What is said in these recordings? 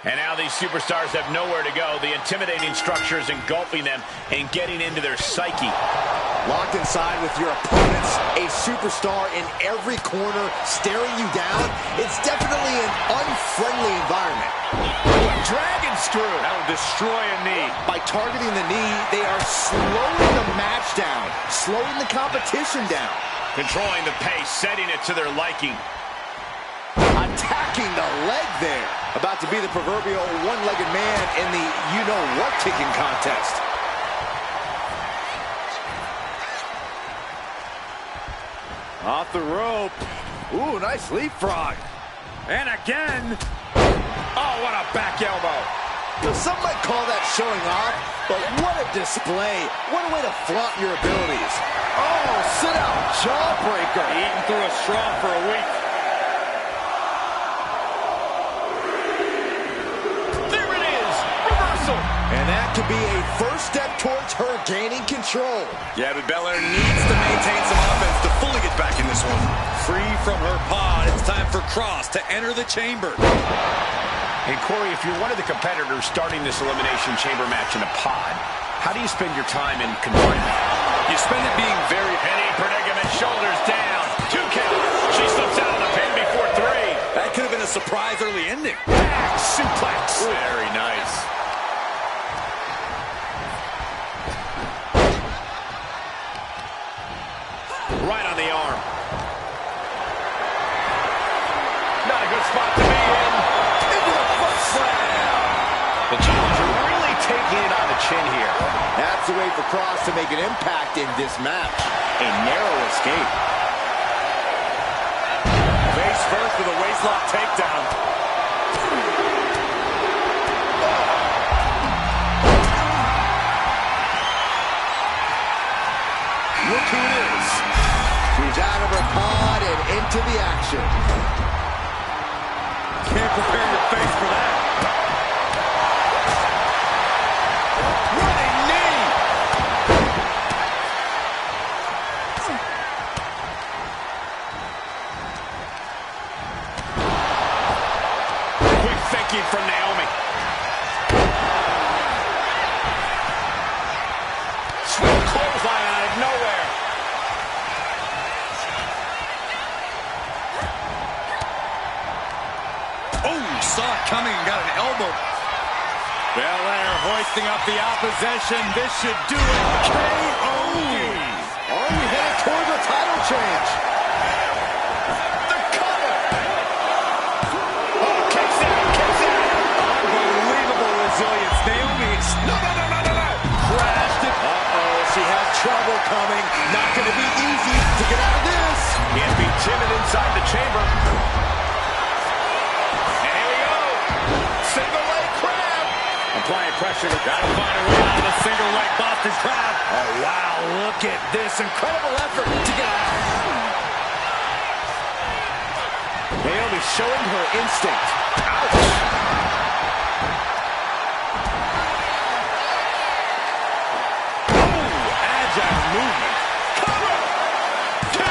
And now these superstars have nowhere to go. The intimidating structure is engulfing them and getting into their psyche. Locked inside with your opponents, a superstar in every corner staring you down. It's definitely an unfriendly environment. Dragon screw. That will destroy a knee. By targeting the knee, they are slowing the match down, slowing the competition down. Controlling the pace, setting it to their liking. Attacking the leg there. About to be the proverbial one-legged man in the you-know-what kicking contest. Off the rope. Ooh, nice leapfrog. And again. Oh, what a back elbow. Some might call that showing off, but what a display. What a way to flaunt your abilities. Oh, sit-out jawbreaker. Eating through a straw for a week. There it is. Reversal. And that could be a first step towards her gaining control. Yeah, but Belair needs to maintain some offense to fully get back in this one. Free from her pod, it's time for Cross to enter the chamber. And Corey, if you're one of the competitors starting this Elimination Chamber match in a pod, how do you spend your time in confinement? You spend it being very... Penny predicament, shoulders down. 2 count. She slips out of the pin before 3. That could have been a surprise early ending. Back suplex. Very nice. Right on the arm. Not a good spot to be in. Into the foot slam. The challenger really taking it on the chin here. That's the way for Cross to make an impact in this match. A narrow escape. Face first with a waistlock takedown. Look who it is. She's out of her pod and into the action. Can't prepare your face for that. Running knee. Quick thinking from Naomi. Swift clothesline out of nowhere. Oh, saw it coming and got an elbow. Belair hoisting up the opposition. This should do it. KO. Are we headed towards a title change? The cover. Oh, kicks out, kicks out. Unbelievable resilience. Naomi's. No. Crashed it. Uh-oh, she has trouble coming. Not going to be easy to get out of this. Can't be timid inside the chamber. And here we go. Single leg crab. Applying pressure. Gotta find a way out of the single leg Boston Crab. Oh, wow, look at this. Incredible effort to get out. Naomi showing her instinct. Ouch. Agile movement. Cover. 2.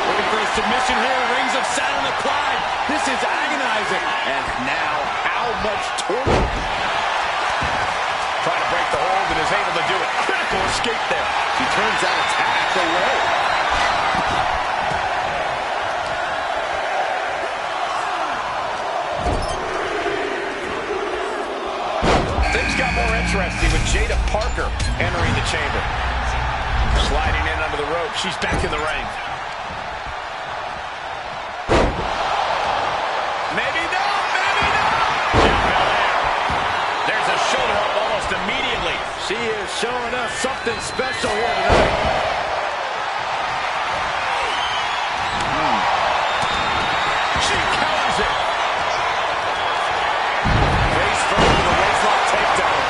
Looking for a submission here. Rings of Saturn applied. This is agonizing. And now, how much torture? Trying to break the hold and is able to do it. Critical escape there. She turns that attack away. Things got more interesting with Jada Parker entering the chamber. Sliding in under the rope. She's back in the ring. Maybe not. There's a shoulder up almost immediately. She is showing us something special here tonight. She counters it. Face first with a waistlock takedown.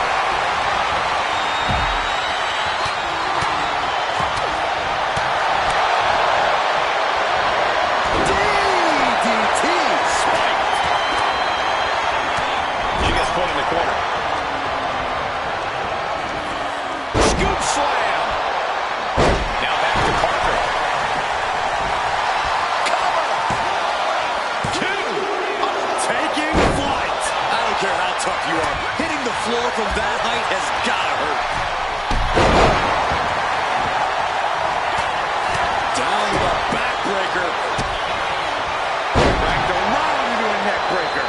DDT. Spike. She gets put in the corner. Scoop slam. tough you are. Hitting the floor from that height has gotta hurt. Down with a backbreaker. Backed around into a neckbreaker.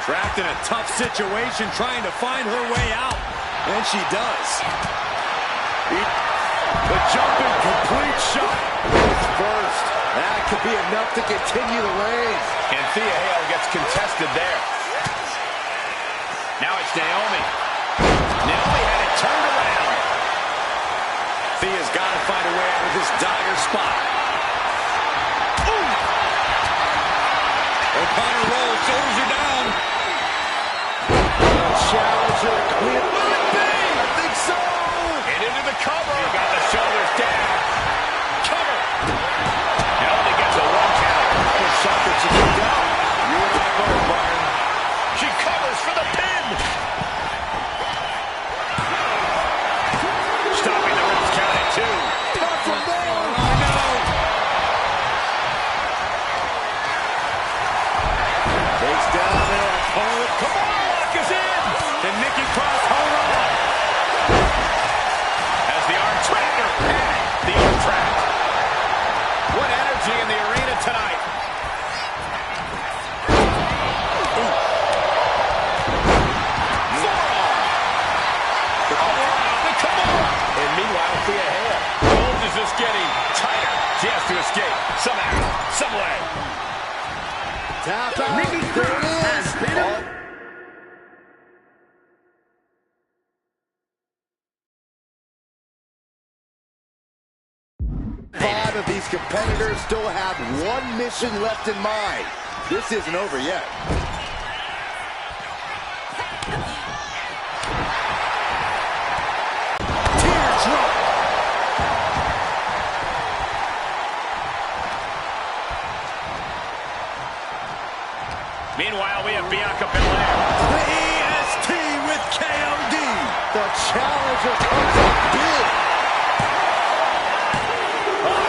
Trapped in a tough situation, trying to find her way out. And she does. The jumping complete shot. First. That could be enough to continue the reign. And Thea Hale gets contested there. Now it's Naomi. Naomi had it turned around. Thea's got to find a way out of this dire spot. Ooh. O'Connor rolls, shoulders are down. Challenger clear. Will it be? I think so. And into the cover. You got the shoulders down. Cover. And only gets a 1 count. There's something she can do. You and I both, Byron. She covers for the pin. Stopping the ropes, count at 2. Not from there. I know. Takes down their opponent. Come on, lock is in. Can Nikki Cross hold on? As the arm tracker and the arm trapped. What energy in the arena tonight. Forearm. The Kimura. And meanwhile, Thea Hale. Gold is just getting tighter. She has to escape somehow, some way. Tap out. There it is. Five of these competitors still have one mission left in mind. This isn't over yet. Teardrop. Meanwhile, we have Bianca Belair. The EST with KOD. The challenger comes up big.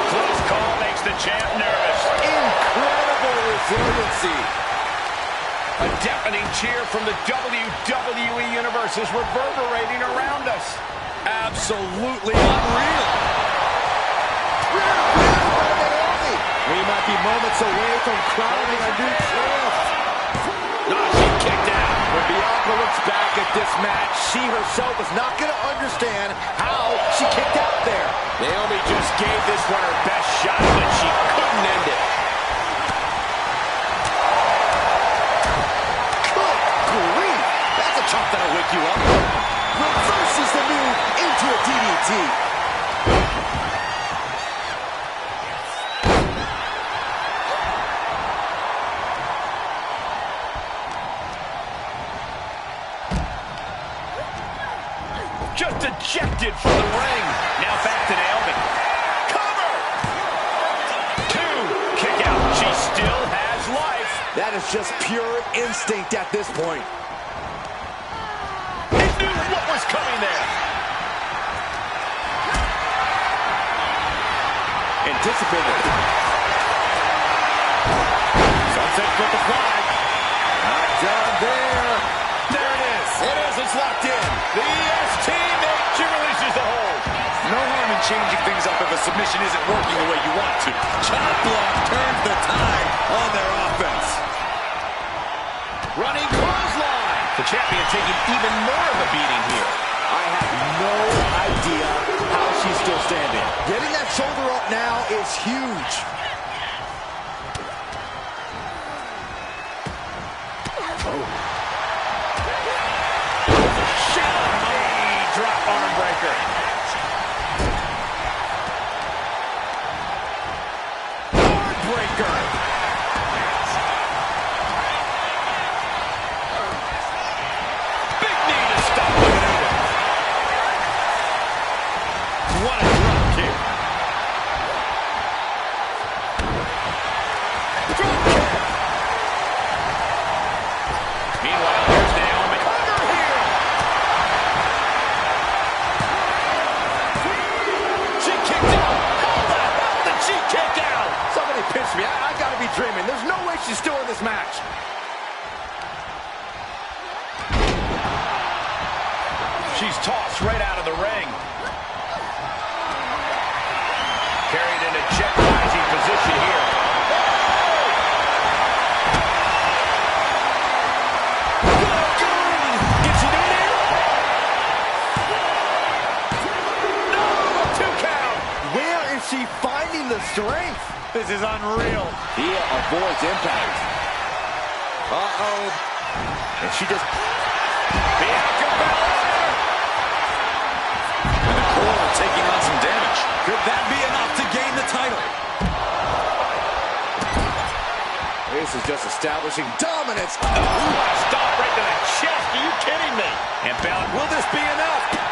Close call makes the champ nervous. Incredible resiliency. A deafening cheer from the WWE Universe is reverberating around us. Absolutely unreal. We might be moments away from crowning a new champ. She kicked out. When Bianca looks back at this match, she herself is not going to understand how she kicked out there. Naomi just gave this one her best shot, but she couldn't end it. Good grief. That's a chop that'll wake you up. Reverses the move into a DDT. Just ejected from the ring. Now back to Naomi. Cover! 2. Kick out. She still has life. That is just pure instinct at this point. He knew what was coming there. Anticipated. Sunset flip applied. Not done there. There it is. It's locked in. The EST, she releases the hold. No harm in changing things up if a submission isn't working the way you want to. Chop block turns the tide on their offense. Running clothesline. The champion taking even more of a beating here. I have no idea how she's still standing. Getting that shoulder up now is huge. Drop arm breaker. Arm breaker. Big knee to stop the maneuver. What a drop kick. daydreaming. There's no way she's still in this match. She's tossed right out of the ring. Carried in a jeopardizing position here. Can she do it here? No! 2 count! Where is she finding the strength? This is unreal. He avoids impact. Uh-oh. And she just... Bianca Belair! And the core taking on some damage. Could that be enough to gain the title? This is just establishing dominance. Oh, what a stop right to the chest. Are you kidding me? And Belair, will this be enough?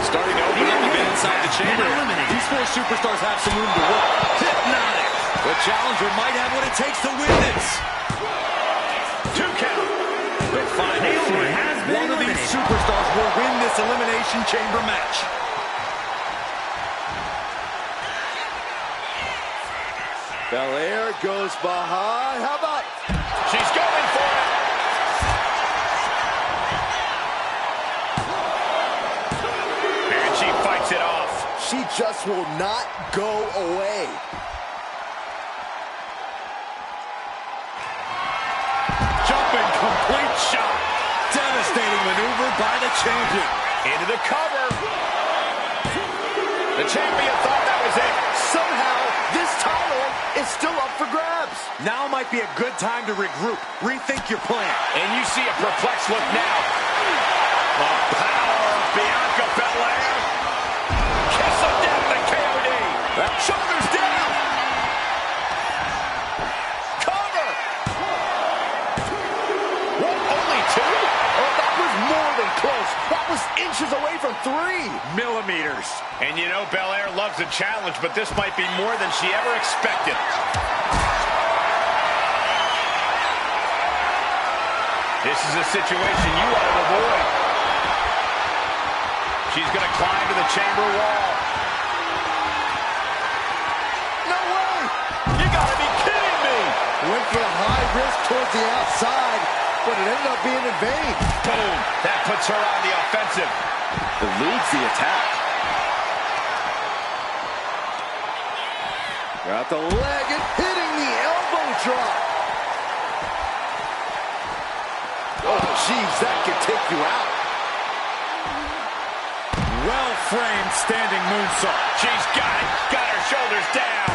Starting to open up again inside the chamber. These 4 superstars have some room to work. Hypnotic. The challenger might have what it takes to win this. 2 count. The final 3. One of these superstars will win this Elimination Chamber match. Belair goes behind. How about... She's going for it. And she fights it off. She just will not go away. Jumping complete shot. Devastating maneuver by the champion. Into the cover. The champion thought that was it. Somehow, this title is still up for grabs. Now might be a good time to regroup. Rethink your plan. And you see a perplexed look now. The power of Bianca Belair. Kiss of death, the KOD. Shoulders down. Cover. What, only 2? Oh, that was more than close. That was inches away from 3 millimeters. And you know Belair loves a challenge, but this might be more than she ever expected. This is a situation you want to avoid. She's going to climb to the chamber wall. No way! You got to be kidding me! Went for a high risk towards the outside, but it ended up being in vain. Boom! That puts her on the offensive. Eludes the attack. Got the leg and hitting the elbow drop. Oh, jeez, that could take you out. Well-framed standing moonsault. She's got it. Got her shoulders down.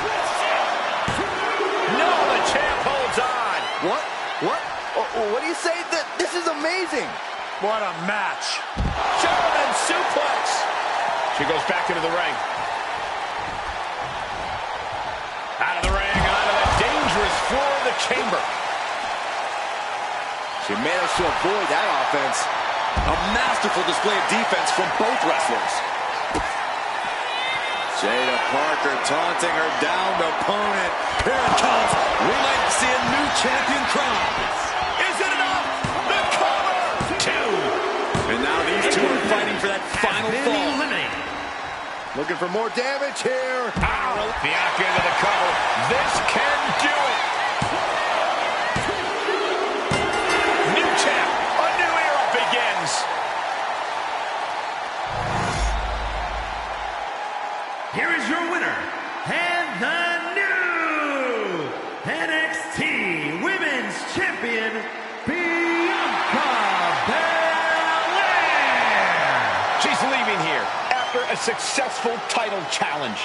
No, the champ holds on. What? What do you say? This is amazing. What a match. German suplex. She goes back into the ring. Out of the ring, onto the dangerous floor of the chamber. She managed to avoid that offense. A masterful display of defense from both wrestlers. Jada Parker taunting her downed opponent. Here it comes. We might see a new champion crowned. Is it enough? The cover. 2. And now these 2 are fighting for that final fall. Looking for more damage here. Ow. Bianca into the cover. This can do it. New champ. A new era begins. Here is your winner, and the new NXT Women's Champion, Bianca Belair. She's leaving here after a successful title challenge.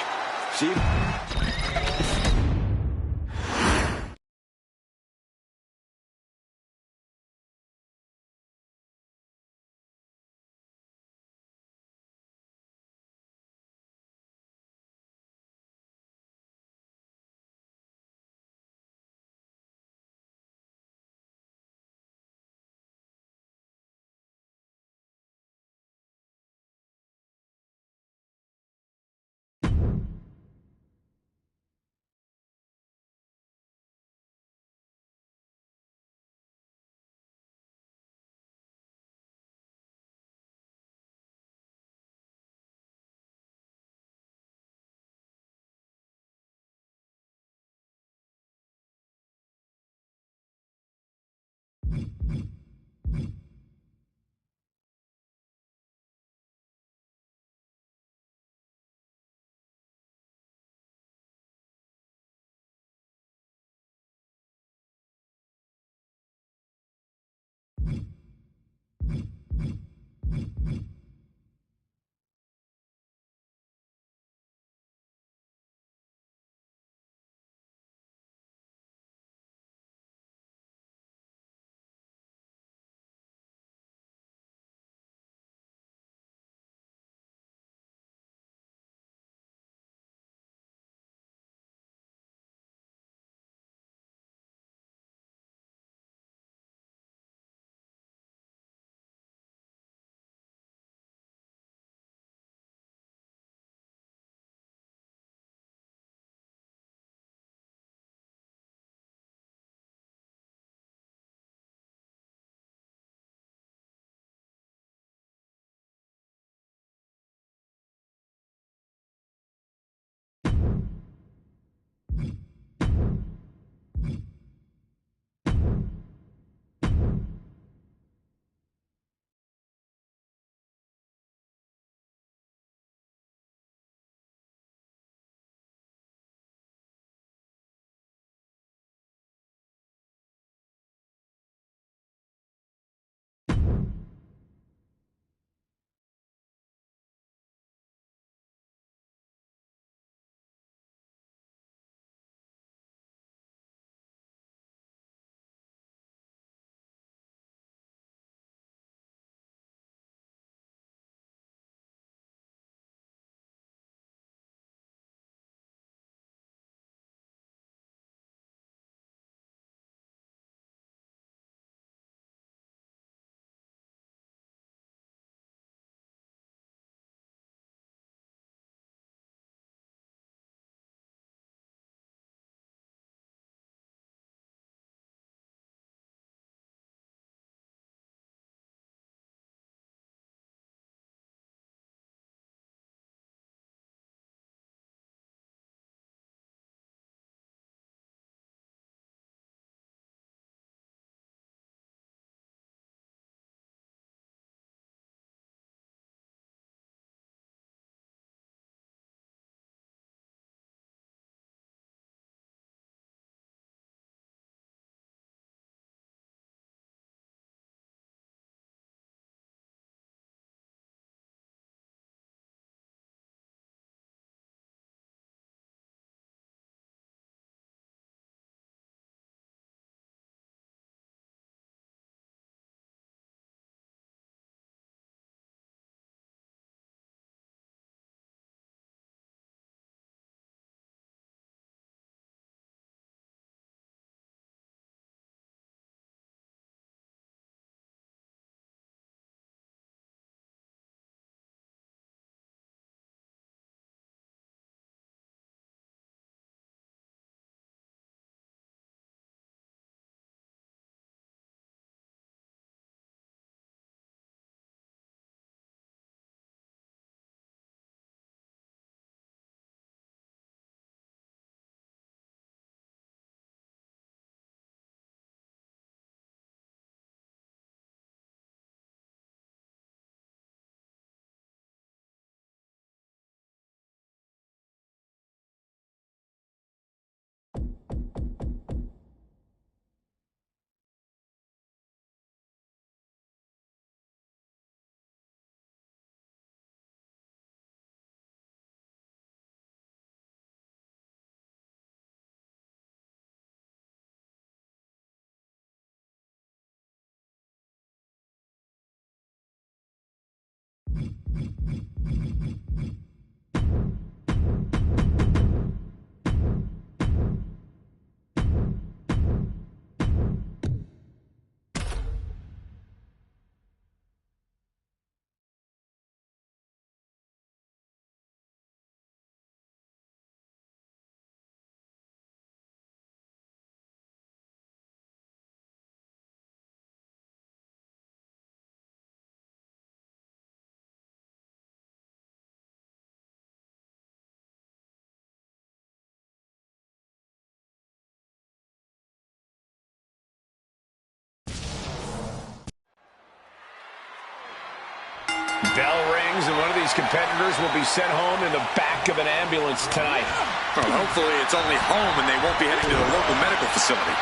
Bell rings, and one of these competitors will be sent home in the back of an ambulance tonight. Well, hopefully it's only home and they won't be heading to the local medical facility.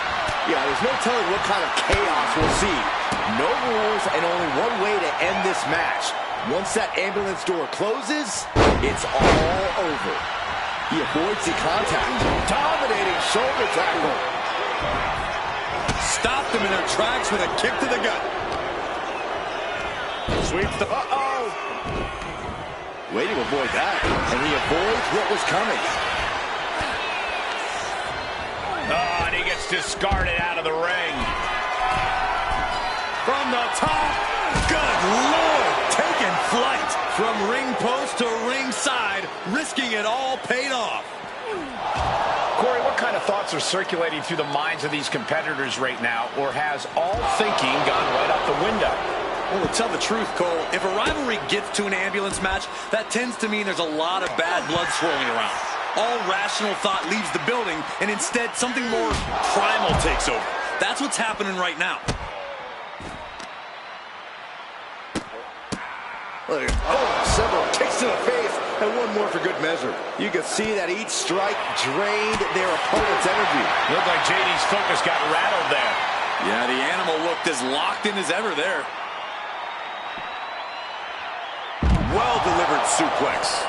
Yeah, there's no telling what kind of chaos we'll see. No rules and only one way to end this match. Once that ambulance door closes, it's all over. He avoids the contact. Dominating shoulder tackle. Stopped them in their tracks with a kick to the gut. Sweeps the... Uh-oh! Way to avoid that. And he avoids what was coming. Oh, and he gets discarded out of the ring. From the top. Good Lord. Taking flight. From ring post to ringside. Risking it all paid off. Corey, what kind of thoughts are circulating through the minds of these competitors right now? Or has all thinking gone right out the window? Well, to tell the truth, Cole, if a rivalry gets to an ambulance match, that tends to mean there's a lot of bad blood swirling around. All rational thought leaves the building, and instead something more primal takes over. That's what's happening right now. Several kicks to the face, and one more for good measure. You can see that each strike drained their opponent's energy. Looked like JD's focus got rattled there. Yeah, the animal looked as locked in as ever there. Well-delivered suplex.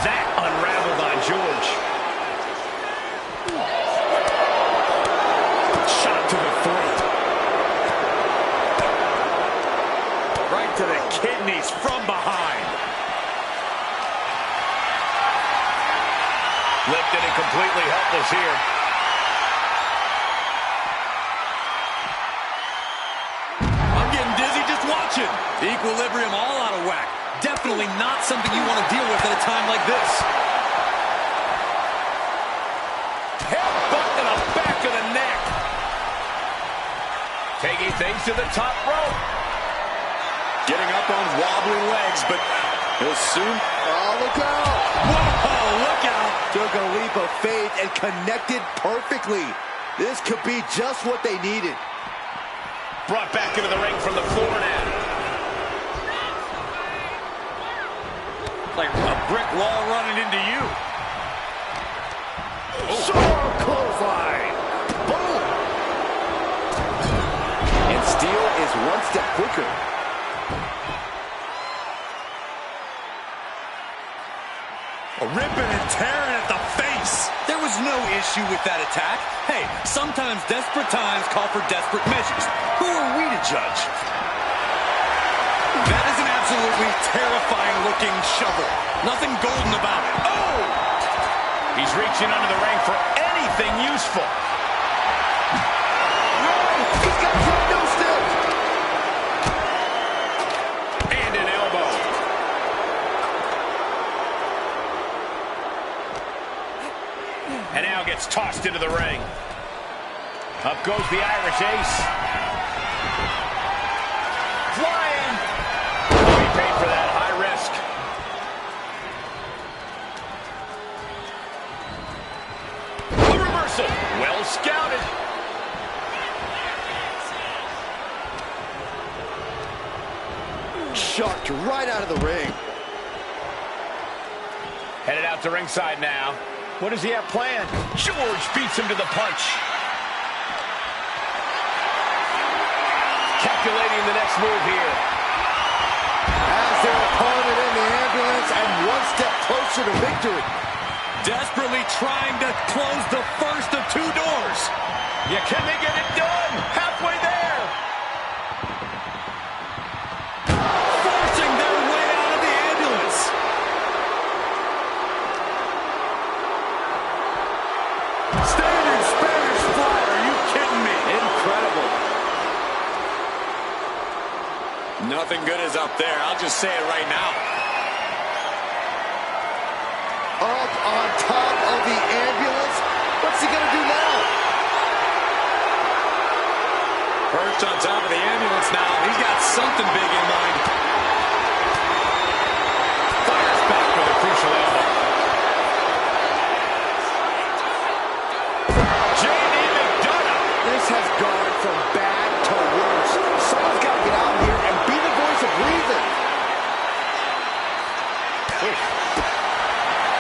That unraveled on George. Shot to the throat. Right to the kidneys from behind. Lifted and completely helpless here. Watching. The equilibrium all out of whack. Definitely not something you want to deal with at a time like this. Headbutt to the back of the neck. Taking things to the top rope. Getting up on wobbly legs, but he'll soon... Oh, look out! Whoa, look out! Took a leap of faith and connected perfectly. This could be just what they needed. Brought back into the ring from the floor now. Like a brick wall running into you. Sharp clothesline. Boom. And Steel is one step quicker. Ripping and tearing at the face. There was no issue with that attack. Hey, sometimes desperate times call for desperate measures. Who are we to judge? That is an absolutely terrifying-looking shovel. Nothing golden about it. Oh! He's reaching under the ring for anything useful. He's got some no step. And an elbow. And now gets tossed into the ring. Up goes the Irish Ace. Flying. Oh, he paid for that. High risk. The reversal. Well scouted. Chucked right out of the ring. Headed out to ringside now. What does he have planned? George beats him to the punch. Calculating the next move here. Has their opponent in the ambulance and one step closer to victory. Desperately trying to close the first of two doors. Yeah, can they get it done? Halfway there. Nothing good is up there. I'll just say it right now. Up on top of the ambulance. What's he going to do now? Perched on top of the ambulance now. He's got something big in mind. Fires back with a crucial elbow. J.D. McDonough. This has gone from bad to worse. Someone's got to get out here and be the voice of reason.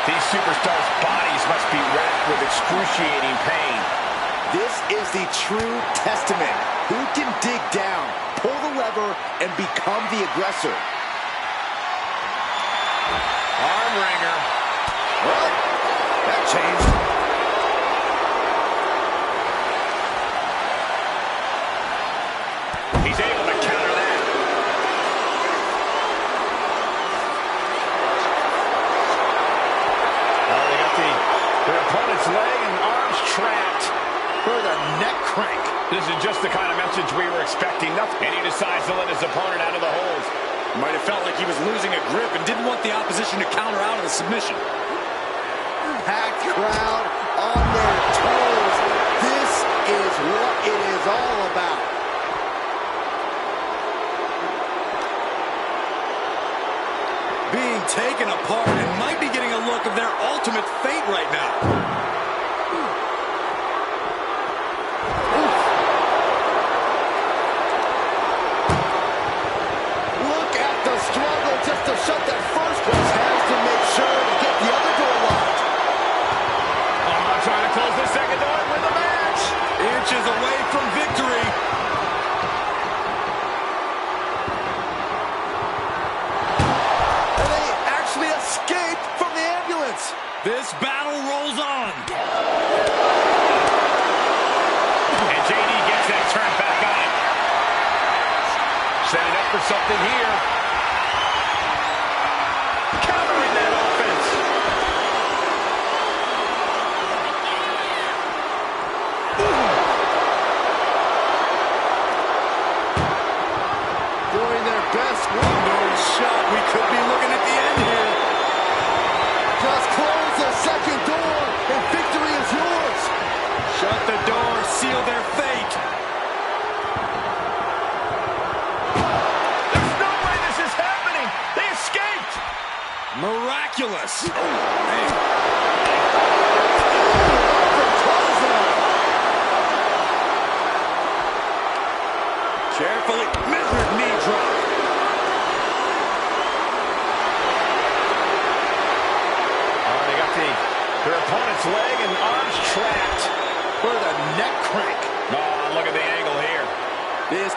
These superstars' bodies must be racked with excruciating pain. This is the true testament. Who can dig down, pull the lever, and become the aggressor? Arm wringer. Well, that changed. He's able to counter that. Oh, they got their opponent's leg and arms trapped For the neck crank. This is just the kind of message we were expecting. Nothing. And he decides to let his opponent out of the holes. Might have felt like he was losing a grip and didn't want the opposition to counter out of the submission. Packed crowd on their toes. This is what it is all about. Being taken apart and might be getting a look of their ultimate fate right now. Look at the struggle just to shut that first one. Has to make sure to get the other door locked. Trying to close the second door and win the match. Inches away from victory. And they actually escaped from the ambulance. This battle rolls on. And JD gets that turn back on him. Setting up for something here. Countering that offense. Doing their best. One shot. We could be looking at the end here. Just close the second door and victory is yours. Shut the door. Seal their fate. There's no way this is happening. They escaped. Miraculous. Oh, man. Carefully measured knee drop. Oh, they got their opponent's leg and arms trapped. For the neck crank. Oh, look at the angle here.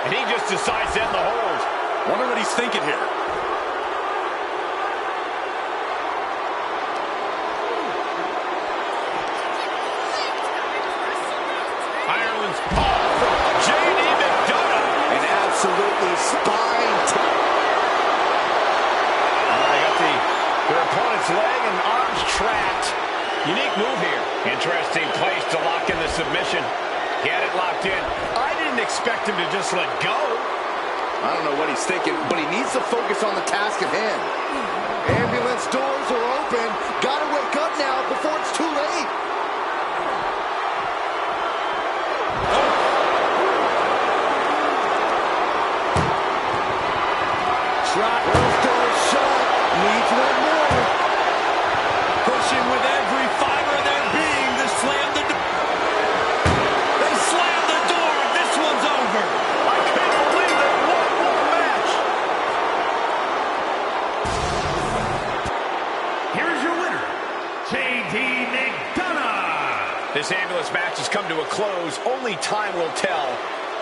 And he just decides to end the hold. Wonder what he's thinking here. Ireland's call for J.D. McDonough. An absolutely spine They got their opponent's leg and arms trapped. Unique move here. Interesting place to lock in the submission. He had it locked in. I didn't expect him to just let go. I don't know what he's thinking, but he needs to focus on the task at hand. Ambulance doors are open. Gotta wake up now before it's too late. Trot those doors shut. Needs one more. Pushing with every fiber of their being to slam the door. They slam the door. This one's over. I can't believe it. What a match. Here is your winner, J.D. McDonough. This ambulance match has come to a close. Only time will tell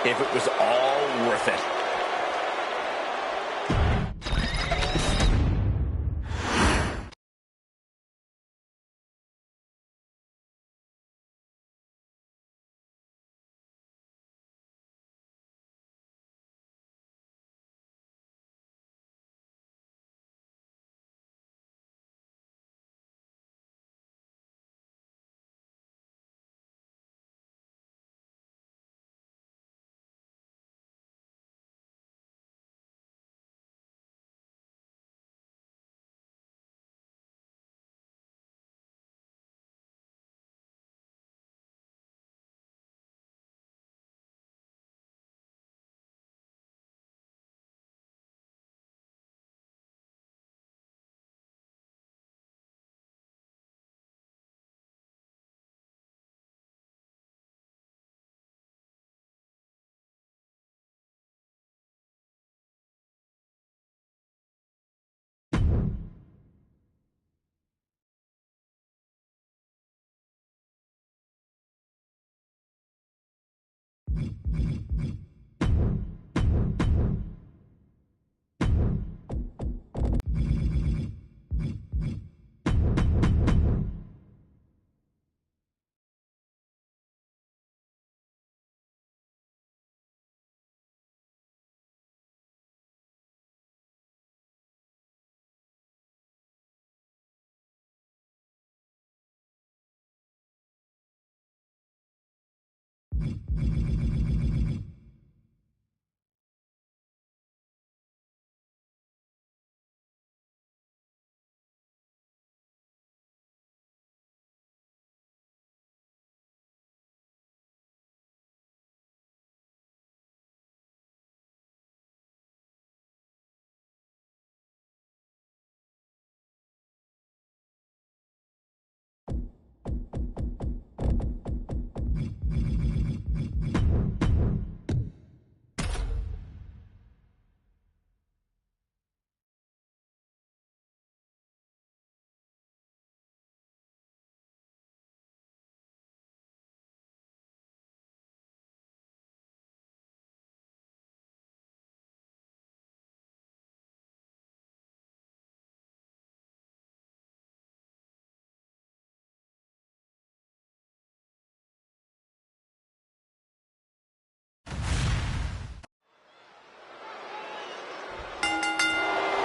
if it was all worth it.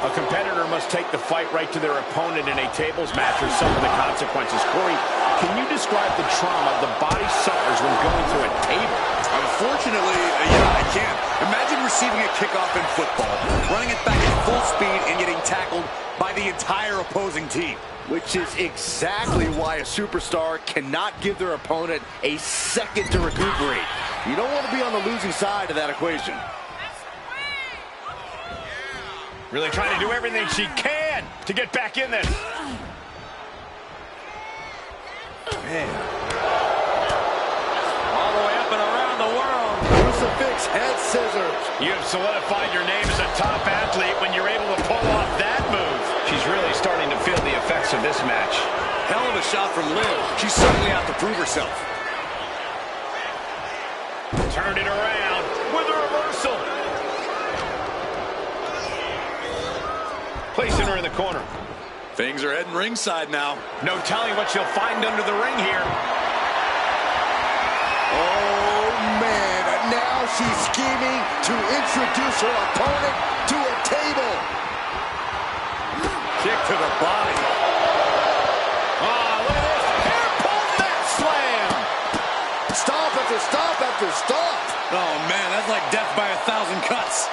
A competitor must take the fight right to their opponent in a tables match or suffer the consequences. Corey, can you describe the trauma the body suffers when going through a table? Unfortunately, yeah, I can. Imagine receiving a kickoff in football, running it back at full speed, and getting tackled by the entire opposing team. Which is exactly why a superstar cannot give their opponent a second to recuperate. You don't want to be on the losing side of that equation. Really trying to do everything she can to get back in this. Man. All the way up and around the world. Crucifix head scissors. You have solidified your name as a top athlete when you're able to pull off that move. She's really starting to feel the effects of this match. Hell of a shot from Liv. She's certainly out to prove herself. Turned it around with a reversal. Placing her in the corner. Things are heading ringside now. No telling what she'll find under the ring here. Oh, man. Now she's scheming to introduce her opponent to a table. Kick to the body. Oh, look at this. Hair pull neck slam. Stomp after stomp after stomp. Oh, man, that's like death by 1,000 cuts.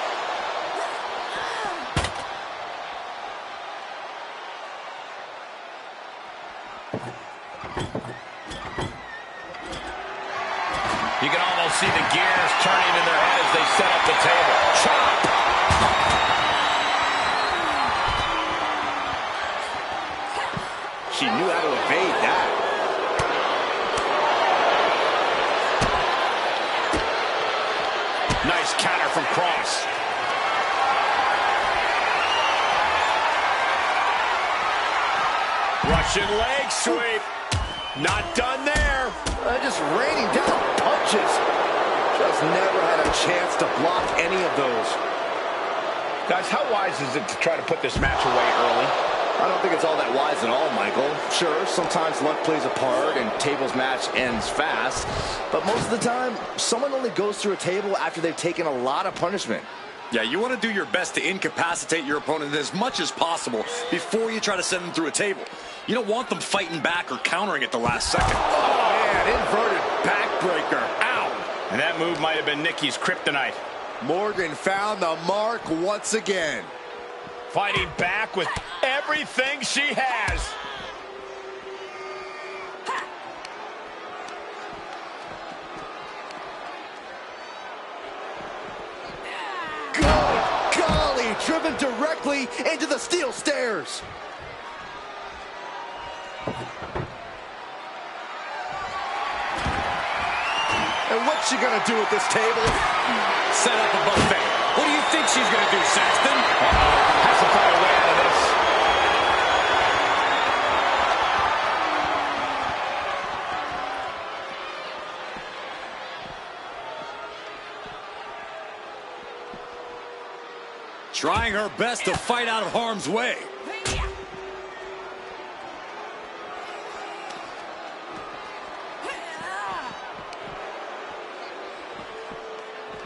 You can almost see the gears turning in their head as they set up the table. Chop! She knew how to evade that. Nice counter from Cross. Russian leg sweep. Not done there. Just raining down punches. Just never had a chance to block any of those. Guys, how wise is it to try to put this match away early? I don't think it's all that wise at all, Michael. Sure, sometimes luck plays a part and tables match ends fast. But most of the time, someone only goes through a table after they've taken a lot of punishment. Yeah, you want to do your best to incapacitate your opponent as much as possible before you try to send them through a table. You don't want them fighting back or countering at the last second. Oh, man, inverted backbreaker. Ow! And that move might have been Nikki's kryptonite. Morgan found the mark once again. Fighting back with everything she has. Good golly, driven directly into the steel stairs. And what's she gonna do at this table? Set up a buffet. What do you think she's going to do, Saxton? Has to find a way out of this. Trying her best to fight out of harm's way.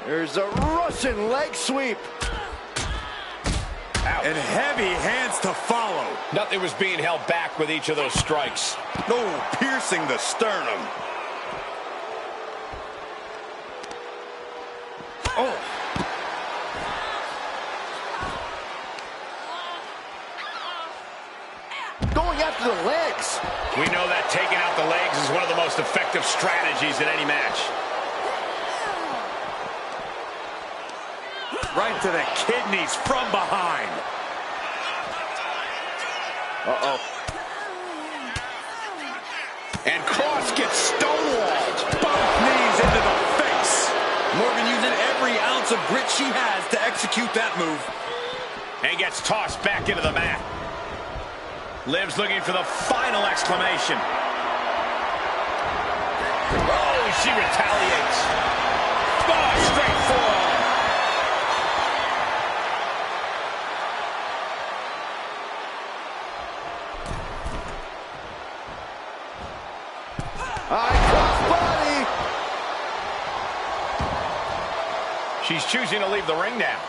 There's a Russian leg sweep. Ouch. And heavy hands to follow. Nothing was being held back with each of those strikes. No, piercing the sternum. Oh. Going after the legs. We know that taking out the legs is one of the most effective strategies in any match. Right to the kidneys from behind. Uh-oh. And Cross gets stonewalled. Both knees into the face. Morgan using every ounce of grit she has to execute that move. And gets tossed back into the mat. Liv's looking for the final exclamation. Oh, she retaliates. Oh, straight forearm. Cross body. She's choosing to leave the ring now.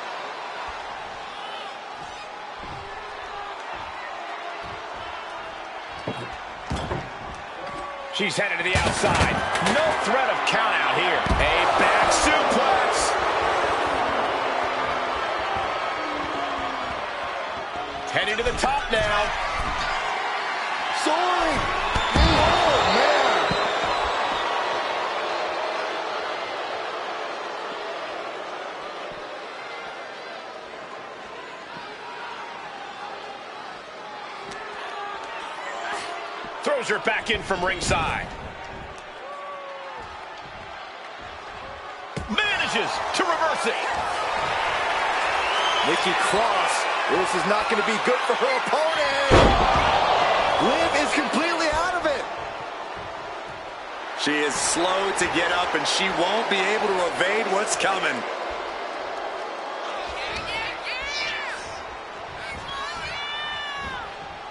She's headed to the outside. No threat of count out here. A back suplex. Heading to the top now. Soaring. Oh, man. Throws her back in from ringside. Manages to reverse it. Nikki Cross. This is not going to be good for her opponent. Liv is completely out of it. She is slow to get up, and she won't be able to evade what's coming.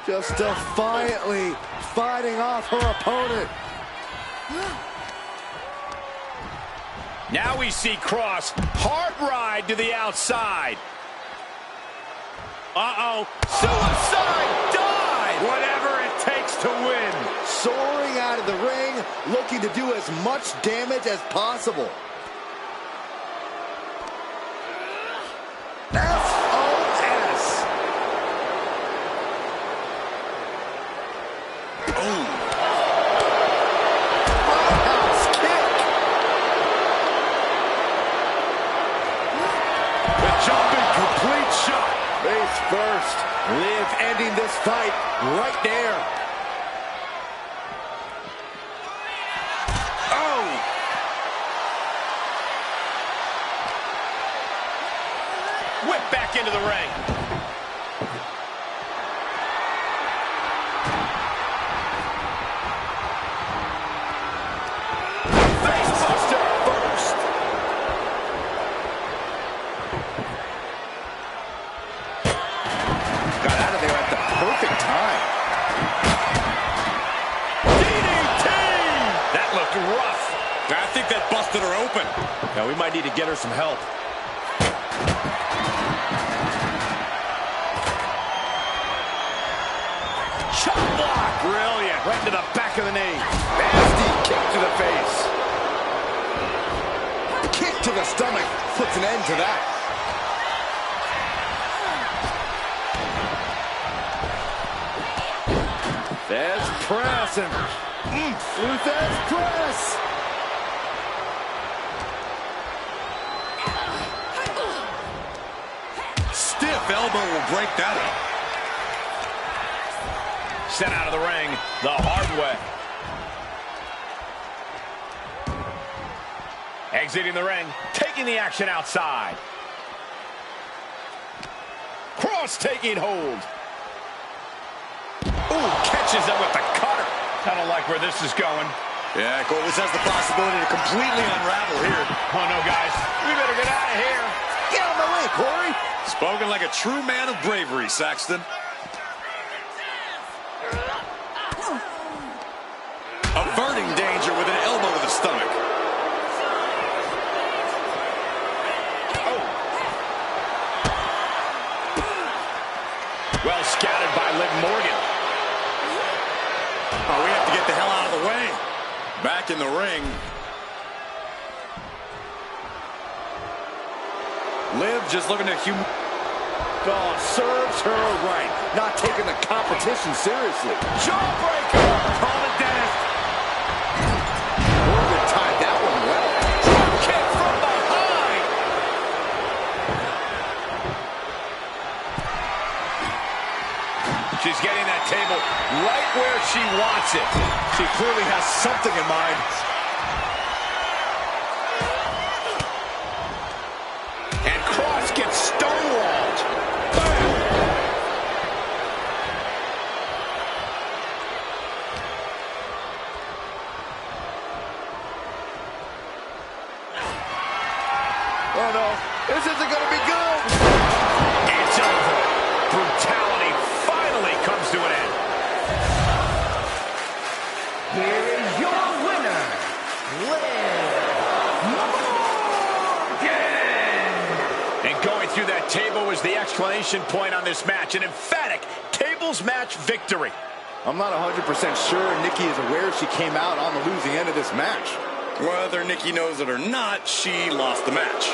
Just defiantly fighting off her opponent. Now we see Cross. Hard ride to the outside. Uh-oh. Suicide dive. Whatever it takes to win. Soaring out of the ring, looking to do as much damage as possible. SOS. Roundhouse kick. The jumping complete shot. Face first. Liv ending this fight right there. Oh! Whip back into the ring. Facebuster first. Got out of there at the perfect time. DDT! That looked rough. I think that busted her open. Now we might need to get her some help. Chop block. Brilliant. Right to the back of the knee. Nasty kick to the face. Kick to the stomach puts an end to that. There's press and Luthez press. Stiff elbow will break that up. Sent out of the ring the hard way. Exiting the ring, taking the action outside. Cross taking hold. Ooh, catches it with the cutter. I don't like where this is going. Yeah, Cole, this has the possibility to completely unravel here. Oh no, guys, we better get out of here. Get out of my way, Corey. Spoken like a true man of bravery, Saxton. Averting danger with an elbow to the stomach. Well scouted by Liv Morgan. Oh, we have to get the hell out of the way. Back in the ring. Liv just looking to Oh, serves her right. Not taking the competition seriously. Jawbreaker. call it death. Morgan timed that one well. Drop kick from behind. She's getting that table right where she wants it. She clearly has something in mind. And Cross gets stonewalled. Bam! Oh no, this isn't going to be good. It's over. Brutality finally comes to an end. Here is your winner, Liv Morgan. And going through that table was the exclamation point on this match. An emphatic tables match victory. I'm not 100% sure Nikki is aware she came out on the losing end of this match. Whether Nikki knows it or not, she lost the match.